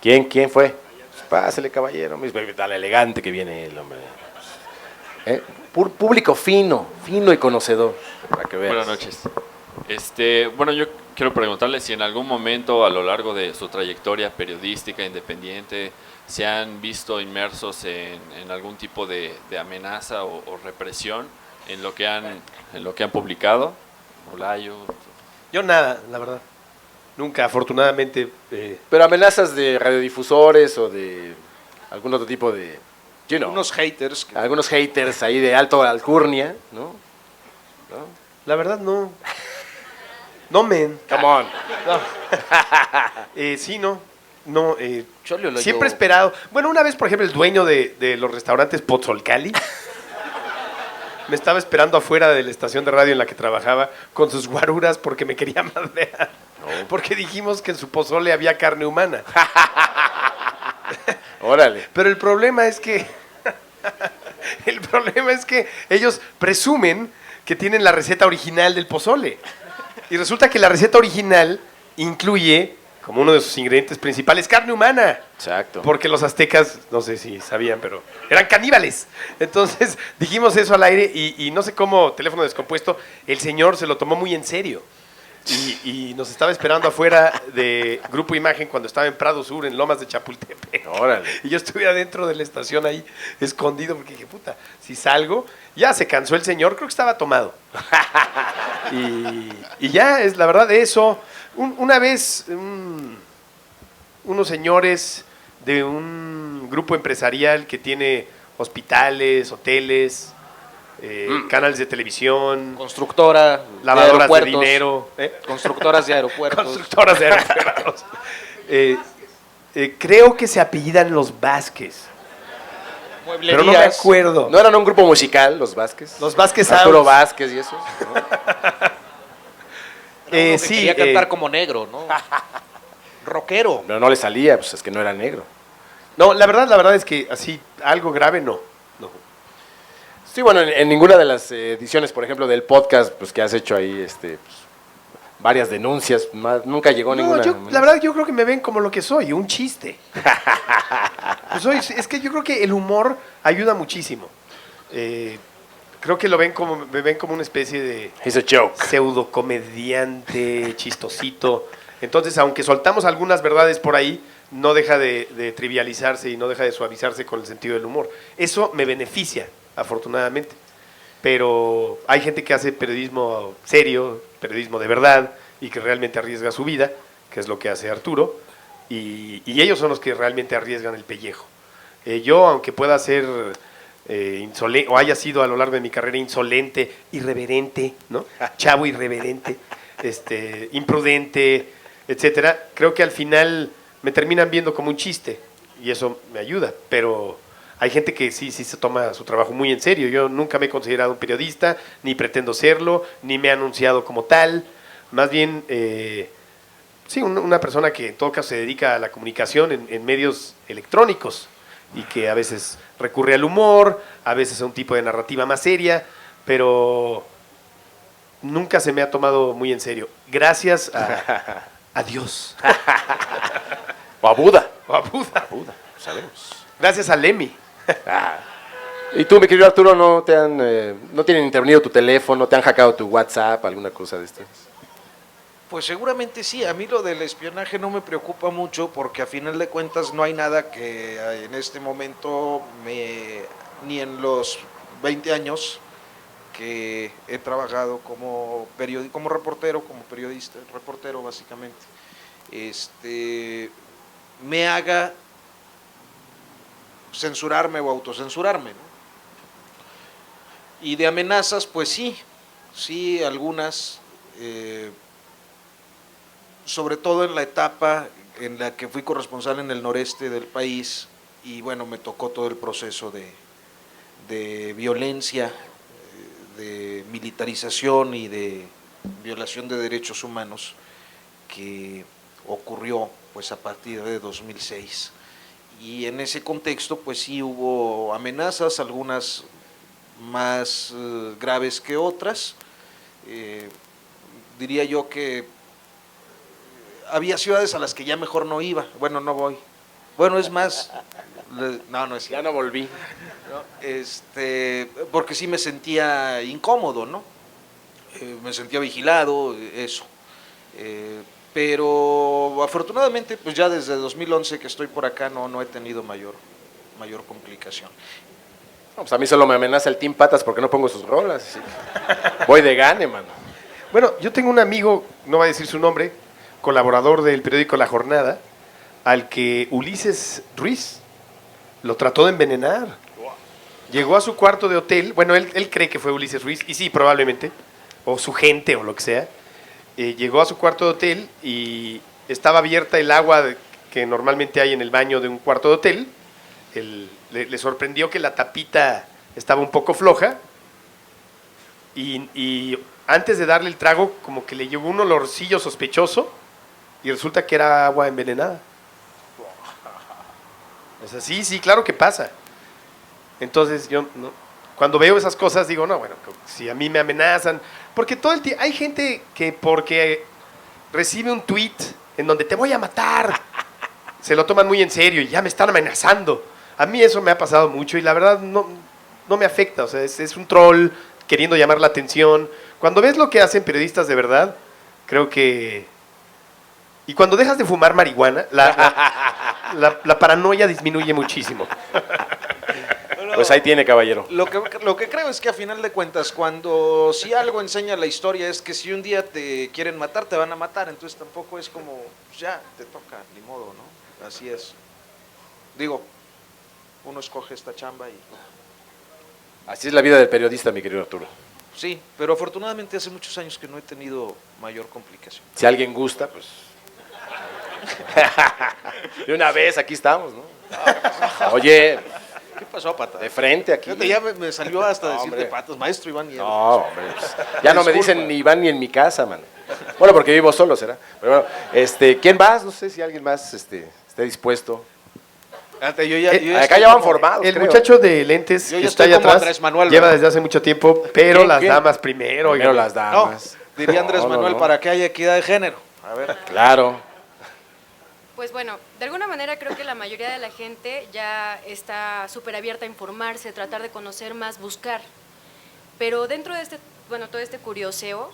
¿Quién fue? Pues pásele, caballero. Tan elegante que viene el hombre. Público fino y conocedor. Para que veas. Buenas noches. Bueno, yo quiero preguntarle si en algún momento a lo largo de su trayectoria periodística independiente se han visto inmersos en algún tipo de amenaza o represión en lo que han publicado. Olayo. Yo nada, la verdad. Nunca, afortunadamente. Pero amenazas de radiodifusores o de algún otro tipo de... Unos haters. Algunos haters ahí de alto alcurnia, ¿no? La verdad, no. No, men. Come on. No. Sí, no. No, Cholio lo siempre he yo. esperado. Bueno, una vez, por ejemplo, el dueño de los restaurantes Pozzolcali me estaba esperando afuera de la estación de radio en la que trabajaba con sus guaruras porque me quería madrear. Porque dijimos que en su pozole había carne humana. Órale. Pero el problema es que ellos presumen que tienen la receta original del pozole. Y resulta que la receta original incluye, como uno de sus ingredientes principales, carne humana. Exacto. Porque los aztecas, no sé si sabían, pero eran caníbales. Entonces dijimos eso al aire y no sé cómo, teléfono descompuesto, el señor se lo tomó muy en serio. Y nos estaba esperando afuera de Grupo Imagen cuando estaba en Prado Sur, en Lomas de Chapultepec. Órale. Y yo estuve adentro de la estación ahí, escondido, porque dije, puta, si salgo, ya se cansó el señor, creo que estaba tomado. Y ya, es la verdad de eso. Una vez, unos señores de un grupo empresarial que tiene hospitales, hoteles, canales de televisión, Constructora, lavadoras de aeropuertos, dinero, constructoras de aeropuertos. constructoras de aeropuertos. Creo que se apellidan los Vázquez, pero no me acuerdo. ¿No eran un grupo musical, los Vázquez? Los Vázquez Arturo Sounds. Vázquez y eso. ¿no? Que Sí, quería cantar como negro, ¿no? Rockero. Pero no le salía, pues es que no era negro. no, la verdad es que así algo grave no. Sí, bueno, en ninguna de las ediciones, por ejemplo, del podcast, pues que has hecho ahí, pues, varias denuncias, nunca llegó No, ninguna. la verdad yo creo que me ven como lo que soy, un chiste. Pues es que yo creo que el humor ayuda muchísimo. Creo que me ven como una especie de He's a joke. pseudo comediante, chistosito. Entonces, aunque soltamos algunas verdades por ahí, no deja de trivializarse y no deja de suavizarse con el sentido del humor. Eso me beneficia, afortunadamente. Pero hay gente que hace periodismo serio, periodismo de verdad, y que realmente arriesga su vida, que es lo que hace Arturo, y ellos son los que realmente arriesgan el pellejo. Yo, aunque pueda ser insolente, o haya sido a lo largo de mi carrera insolente, irreverente, ¿no? Chavo irreverente, imprudente, etcétera, creo que al final me terminan viendo como un chiste, y eso me ayuda, pero hay gente que sí se toma su trabajo muy en serio. Yo nunca me he considerado un periodista, ni pretendo serlo, ni me he anunciado como tal. Más bien, sí, una persona que en todo caso se dedica a la comunicación en medios electrónicos y que a veces recurre al humor, a veces a un tipo de narrativa más seria, pero nunca se me ha tomado muy en serio. Gracias a Dios. O a Buda. O a Buda. Buda, sabemos. Gracias a Lemmy. ¿Y tú, mi querido Arturo, no tienen intervenido tu teléfono, te han hackeado tu WhatsApp, alguna cosa de estas? Pues seguramente sí, a mí lo del espionaje no me preocupa mucho porque a final de cuentas no hay nada que en este momento, ni en los 20 años que he trabajado como reportero, como periodista, reportero básicamente, me haga censurarme o autocensurarme, ¿no? Y de amenazas, pues sí, algunas, sobre todo en la etapa en la que fui corresponsal en el noreste del país y bueno, me tocó todo el proceso de violencia, de militarización y de violación de derechos humanos que ocurrió pues a partir de 2006. Y en ese contexto pues sí hubo amenazas, algunas más graves que otras. Diría yo que había ciudades a las que ya mejor no iba, bueno, no voy. Bueno, es más, no es cierto. Ya no volví. ¿No? Porque sí me sentía incómodo, ¿no? Me sentía vigilado, eso. Pero afortunadamente, pues ya desde 2011 que estoy por acá no he tenido mayor complicación. No, pues a mí solo me amenaza el Team Patas porque no pongo sus rolas. Así que voy de gane, mano. Bueno, yo tengo un amigo, no voy a decir su nombre, colaborador del periódico La Jornada, al que Ulises Ruiz lo trató de envenenar. Llegó a su cuarto de hotel, bueno, él cree que fue Ulises Ruiz, y sí, probablemente, o su gente o lo que sea. Llegó a su cuarto de hotel y estaba abierta el agua que normalmente hay en el baño de un cuarto de hotel. Le sorprendió que la tapita estaba un poco floja y antes de darle el trago como que le llegó un olorcillo sospechoso y resulta que era agua envenenada. O sea, sí, claro que pasa. Entonces yo cuando veo esas cosas digo, no, bueno, si a mí me amenazan, porque todo el tiempo hay gente que porque recibe un tweet en donde te voy a matar, se lo toman muy en serio y ya me están amenazando. A mí eso me ha pasado mucho y la verdad no me afecta, o sea, es un troll queriendo llamar la atención. Cuando ves lo que hacen periodistas de verdad, creo que... Y cuando dejas de fumar marihuana, la paranoia disminuye muchísimo. Pues ahí tiene, caballero. Lo que creo es que a final de cuentas, si algo enseña la historia es que si un día te quieren matar, te van a matar, entonces tampoco es como, pues ya, te toca, ni modo, ¿no? Así es. Digo, uno escoge esta chamba y Así es la vida del periodista, mi querido Arturo. sí, pero afortunadamente hace muchos años que no he tenido mayor complicación. Si alguien gusta, pues... De una vez, aquí estamos, ¿no? Oye, ¿Qué pasó, Pata? de frente aquí. Fíjate, ya me salió hasta No, decirte hombre. Patas, maestro Iván Nieves. No, hombre, pues, ya no me Disculpa. dicen ni Iván ni en mi casa, man. Bueno, porque vivo solo, será. Pero bueno, ¿quién más? No sé si alguien más esté dispuesto. Fíjate, yo Acá estoy ya van como- formados, El creo. muchacho de lentes Yo que ya está estoy allá como atrás Andrés Manuel, lleva ¿verdad? desde hace mucho tiempo, pero ¿Quién, las quién? damas primero. Primero oigan. las damas. No, diría Andrés No, no, Manuel no. para que haya equidad de género. A ver. Claro. Pues bueno, de alguna manera creo que la mayoría de la gente ya está súper abierta a informarse, tratar de conocer más, buscar. Pero dentro de todo este curioseo,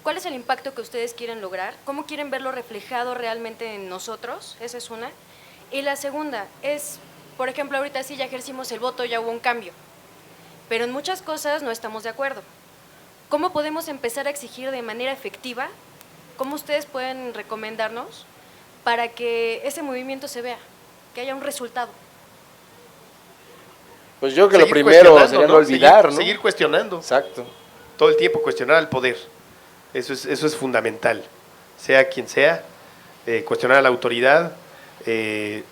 ¿cuál es el impacto que ustedes quieren lograr? ¿Cómo quieren verlo reflejado realmente en nosotros? Esa es una. Y la segunda es, por ejemplo, ahorita sí ya ejercimos el voto, ya hubo un cambio. Pero en muchas cosas no estamos de acuerdo. ¿Cómo podemos empezar a exigir de manera efectiva? ¿Cómo ustedes pueden recomendarnos para que ese movimiento se vea, que haya un resultado? Pues yo creo que lo Seguir primero cuestionando, sería no olvidar, ¿no? Seguir cuestionando. Exacto. Todo el tiempo cuestionar al poder. Eso es fundamental. Sea quien sea, cuestionar a la autoridad,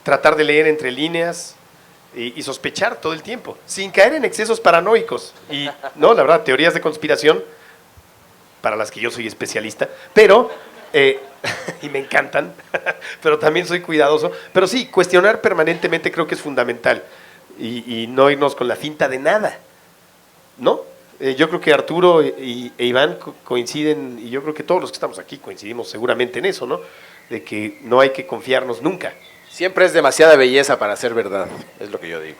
tratar de leer entre líneas y sospechar todo el tiempo, sin caer en excesos paranoicos. Y no, la verdad, teorías de conspiración, para las que yo soy especialista, pero, y me encantan, pero también soy cuidadoso. Pero sí, cuestionar permanentemente creo que es fundamental y no irnos con la finta de nada, ¿no? Yo creo que Arturo e Iván coinciden, y yo creo que todos los que estamos aquí coincidimos seguramente en eso, ¿no? De que no hay que confiarnos nunca. Siempre es demasiada belleza para ser verdad, es lo que yo digo.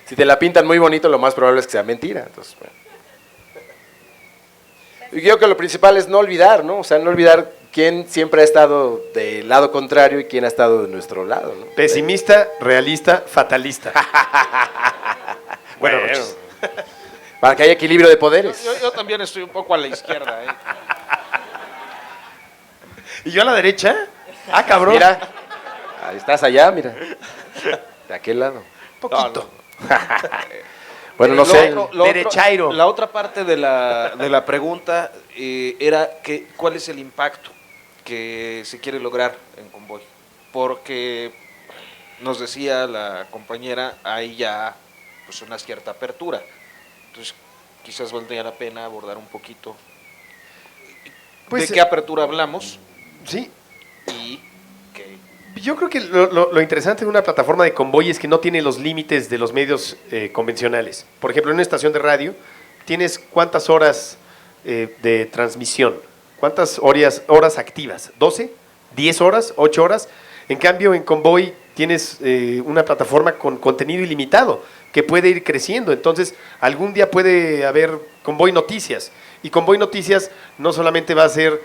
Si te la pintan muy bonito, lo más probable es que sea mentira. Entonces, bueno. Y yo creo que lo principal es no olvidar, ¿no? O sea, no olvidar quién siempre ha estado del lado contrario y quién ha estado de nuestro lado, ¿no? Pesimista, realista, fatalista. Buenas noches. Para que haya equilibrio de poderes. Yo también estoy un poco a la izquierda. ¿Y yo a la derecha? Ah, cabrón. Mira, ahí estás allá, mira. De aquel lado. Poquito. Bueno, no sé. Derechairo. La otra parte de la pregunta era cuál es el impacto que se quiere lograr en Convoy. Porque nos decía la compañera, hay ya pues una cierta apertura. Entonces, quizás valdría la pena abordar un poquito Pues, de qué apertura hablamos Sí, y qué. yo creo que lo interesante de una plataforma de Convoy es que no tiene los límites de los medios convencionales. Por ejemplo, en una estación de radio tienes cuántas horas de transmisión, cuántas horas activas, 12, 10 horas, 8 horas. En cambio, en Convoy tienes una plataforma con contenido ilimitado que puede ir creciendo. Entonces, algún día puede haber Convoy Noticias. Y Convoy Noticias no solamente va a ser,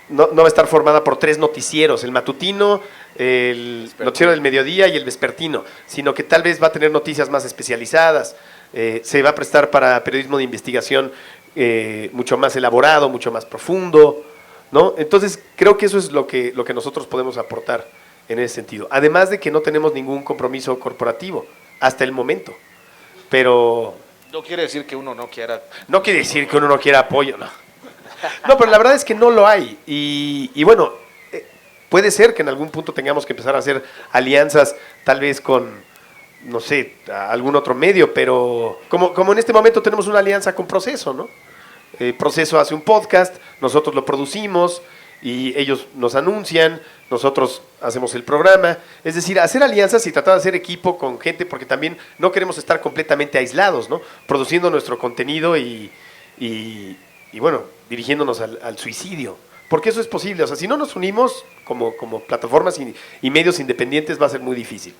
no va a estar formada por 3 noticieros, el matutino, el noticiero del mediodía y el vespertino, sino que tal vez va a tener noticias más especializadas, se va a prestar para periodismo de investigación mucho más elaborado, mucho más profundo, ¿no? Entonces, creo que eso es lo que nosotros podemos aportar en ese sentido. Además de que no tenemos ningún compromiso corporativo hasta el momento. Pero No quiere decir que uno no quiera. no quiere decir que uno no quiera apoyo, no. No, pero la verdad es que no lo hay. Y bueno, puede ser que en algún punto tengamos que empezar a hacer alianzas, tal vez con, no sé, algún otro medio, pero como en este momento tenemos una alianza con Proceso, ¿no? Proceso hace un podcast, nosotros lo producimos y ellos nos anuncian, nosotros hacemos el programa. Es decir, hacer alianzas y tratar de hacer equipo con gente, porque también no queremos estar completamente aislados, ¿no? Produciendo nuestro contenido y bueno, dirigiéndonos al suicidio. Porque eso es posible. O sea, si no nos unimos como plataformas y medios independientes, va a ser muy difícil.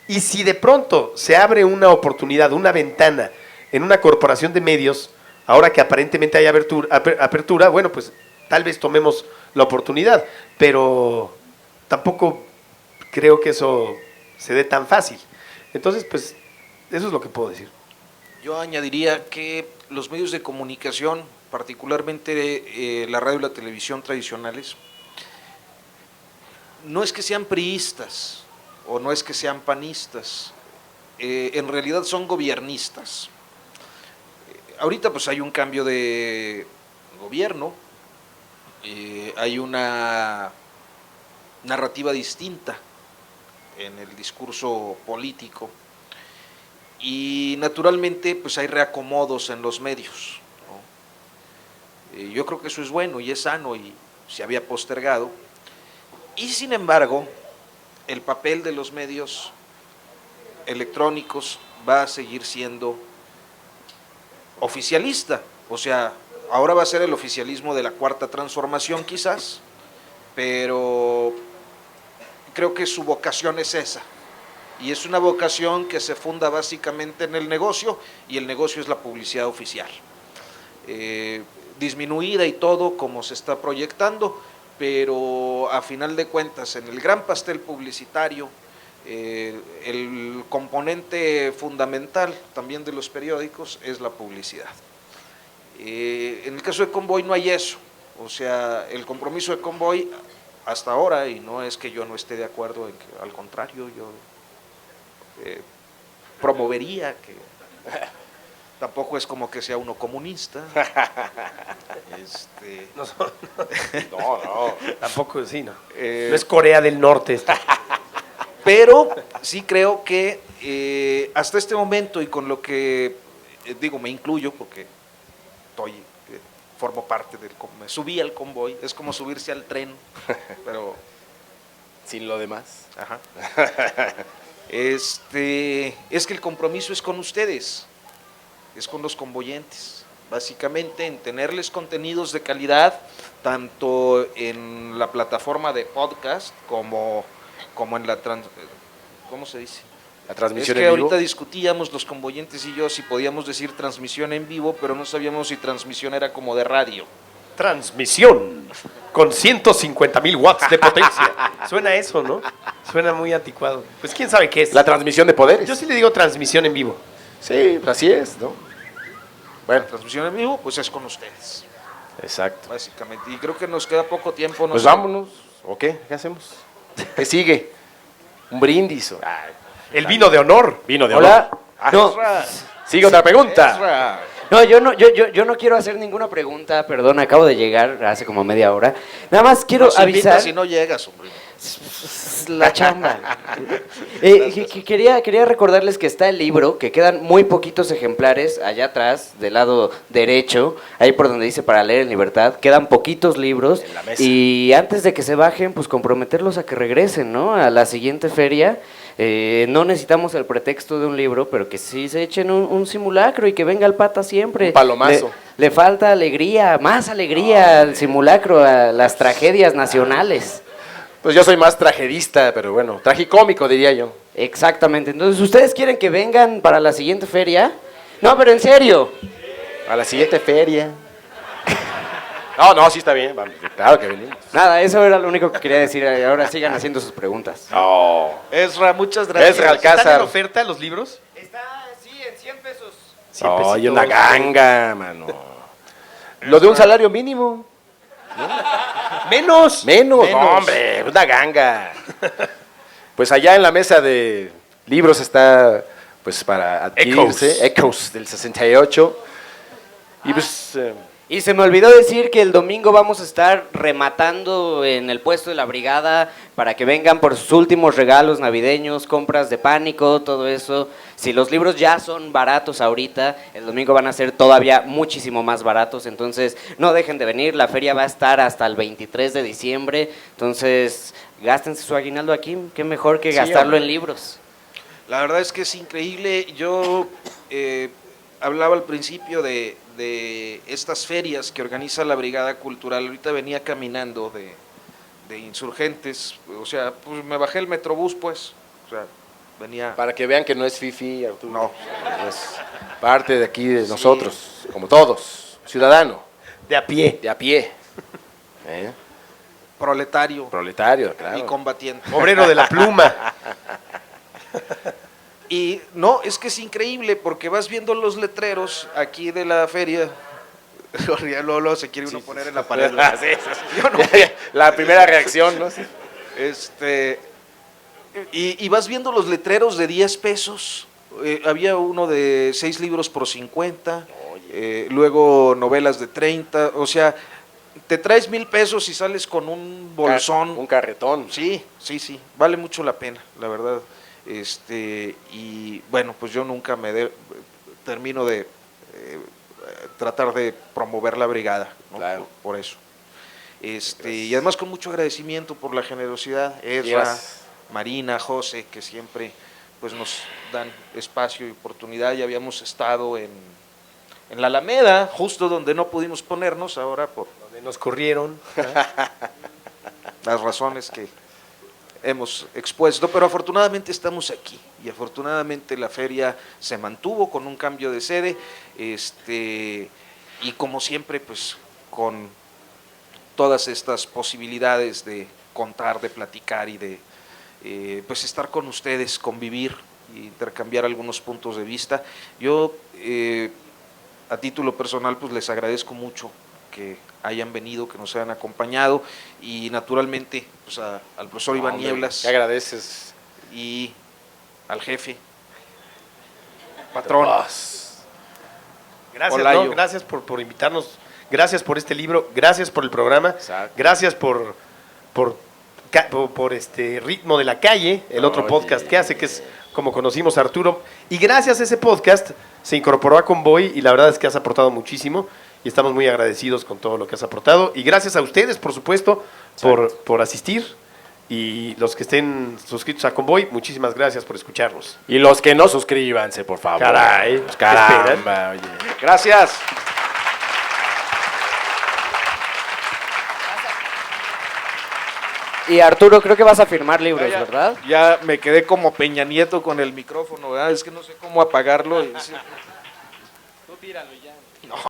Y si de pronto se abre una oportunidad, una ventana en una corporación de medios, ahora que aparentemente hay apertura, bueno, pues tal vez tomemos la oportunidad, pero tampoco creo que eso se dé tan fácil. Entonces, pues, eso es lo que puedo decir. Yo añadiría que los medios de comunicación, particularmente la radio y la televisión tradicionales, no es que sean priistas o no es que sean panistas, en realidad son gobiernistas. Ahorita pues hay un cambio de gobierno, hay una narrativa distinta en el discurso político y naturalmente pues hay reacomodos en los medios, ¿no? Yo creo que eso es bueno y es sano y se había postergado, y sin embargo el papel de los medios electrónicos va a seguir siendo oficialista, o sea, ahora va a ser el oficialismo de la cuarta transformación quizás, pero creo que su vocación es esa, y es una vocación que se funda básicamente en el negocio, y el negocio es la publicidad oficial, disminuida y todo como se está proyectando, pero a final de cuentas en el gran pastel publicitario, el componente fundamental también de los periódicos es la publicidad. En el caso de Convoy no hay eso, o sea, el compromiso de Convoy hasta ahora, y no es que yo no esté de acuerdo, en que, al contrario, yo promovería que tampoco es como que sea uno comunista. No, tampoco sí, no. No es Corea del Norte esto. Pero sí creo que hasta este momento, y con lo que digo, me incluyo porque formo parte me subí al Convoy, es como subirse al tren, pero Sin lo demás. ajá. Es que el compromiso es con ustedes, es con los convoyentes, básicamente en tenerles contenidos de calidad, tanto en la plataforma de podcast como en la ¿cómo se dice? La Es transmisión que en vivo. ahorita discutíamos los convoyentes y yo si podíamos decir transmisión en vivo, pero no sabíamos si transmisión era como de radio. Transmisión con 150,000 watts de potencia. Suena eso, ¿no? Suena muy anticuado. Pues quién sabe qué es. La transmisión de poderes. Yo sí le digo transmisión en vivo. Sí, pues así es, ¿no? Bueno, La transmisión en vivo, pues es con ustedes, exacto. básicamente. Y creo que nos queda poco tiempo. No Pues sé. vámonos. ¿O qué? ¿Qué hacemos? ¿Qué sigue? Un brindis. El vino de honor. Vino de Hola. honor. No, Sigue otra pregunta. Ezra. no, yo no quiero hacer ninguna pregunta, perdón, acabo de llegar hace como media hora. Nada más quiero Nos invitas avisar si no llegas, hombre. la chamba. Quería recordarles que está el libro, que quedan muy poquitos ejemplares allá atrás, del lado derecho, ahí por donde dice para leer en libertad, quedan poquitos libros En la mesa. y antes de que se bajen, pues comprometerlos a que regresen, ¿no? A la siguiente feria. No necesitamos el pretexto de un libro, pero que sí se echen un simulacro y que venga el pata siempre. Un palomazo. Le falta alegría, más alegría al simulacro, a las tragedias nacionales. Pues yo soy más tragedista, pero bueno, tragicómico diría yo. Exactamente. Entonces, ¿ustedes quieren que vengan para la siguiente feria? No, pero en serio. A la siguiente feria. No, sí está bien. Vamos, claro que venimos. Nada, eso era lo único que quería decir. Ahora sigan haciendo sus preguntas. No. Ezra, muchas gracias. Ezra Alcázar. ¿Están en oferta los libros? Está, sí, en 100 pesos. No, hay una ganga, mano. Lo de un salario mínimo. Menos. Menos. No, hombre, una ganga. Pues allá en la mesa de libros está, pues para adquirirse, Echoes del 68. Y pues, Y se me olvidó decir que el domingo vamos a estar rematando en el puesto de la brigada para que vengan por sus últimos regalos navideños, compras de pánico, todo eso. Si los libros ya son baratos ahorita, el domingo van a ser todavía muchísimo más baratos, entonces no dejen de venir, la feria va a estar hasta el 23 de diciembre, entonces gástense su aguinaldo aquí, qué mejor que Sí, gastarlo hombre. en libros. La verdad es que es increíble. Yo hablaba al principio de estas ferias que organiza la Brigada Cultural. Ahorita venía caminando de Insurgentes, o sea, pues me bajé el Metrobús, pues, o sea, venía... para que vean que no es fifi, Arturo. No. Es parte de aquí de nosotros, como todos, ciudadano, De a pie. de a pie. Proletario Proletario, claro. y combatiente. Obrero de la pluma. Y no, es que es increíble porque vas viendo los letreros aquí de la feria. Ya Lolo se quiere uno poner en la pared. ¿verdad? Sí, Yo no. La primera reacción, ¿no? Sí. Y vas viendo los letreros de 10 pesos. había uno de 6 libros por 50, luego novelas de 30, o sea, te traes 1,000 pesos y sales con un bolsón. Un carretón. Sí, vale mucho la pena, la verdad. Y bueno, pues yo nunca termino de tratar de promover la brigada, ¿no? Claro. Por eso. Y además con mucho agradecimiento por la generosidad, Ezra, Yes. Marina, José, que siempre pues nos dan espacio y oportunidad. Ya habíamos estado en la Alameda, justo donde no pudimos ponernos ahora por Donde nos corrieron. las razones que hemos expuesto, pero afortunadamente estamos aquí y afortunadamente la feria se mantuvo con un cambio de sede, y como siempre pues con todas estas posibilidades de contar, de platicar y de pues estar con ustedes, convivir e intercambiar algunos puntos de vista. Yo a título personal pues les agradezco mucho que hayan venido, que nos hayan acompañado y naturalmente pues al profesor Iván Hombre, Nieblas ¿qué agradeces? y al jefe, patrón. Gracias, Olayo. ¿no? Gracias por invitarnos, gracias por este libro, gracias por el programa, Exacto. gracias por este Ritmo de la Calle, el otro Oye. podcast que hace, que es como conocimos a Arturo, y gracias a ese podcast se incorporó a Convoy y la verdad es que has aportado muchísimo y estamos muy agradecidos con todo lo que has aportado y gracias a ustedes, por supuesto, por asistir y los que estén suscritos a Convoy, muchísimas gracias por escucharnos. Y los que no, suscríbanse, por favor. Caray, Pues ¿qué caramba, oye. Gracias. Y Arturo, creo que vas a firmar libros, ¿verdad? Ya me quedé como Peña Nieto con el micrófono, ¿verdad? Es que no sé cómo apagarlo. Tú tíralo ya.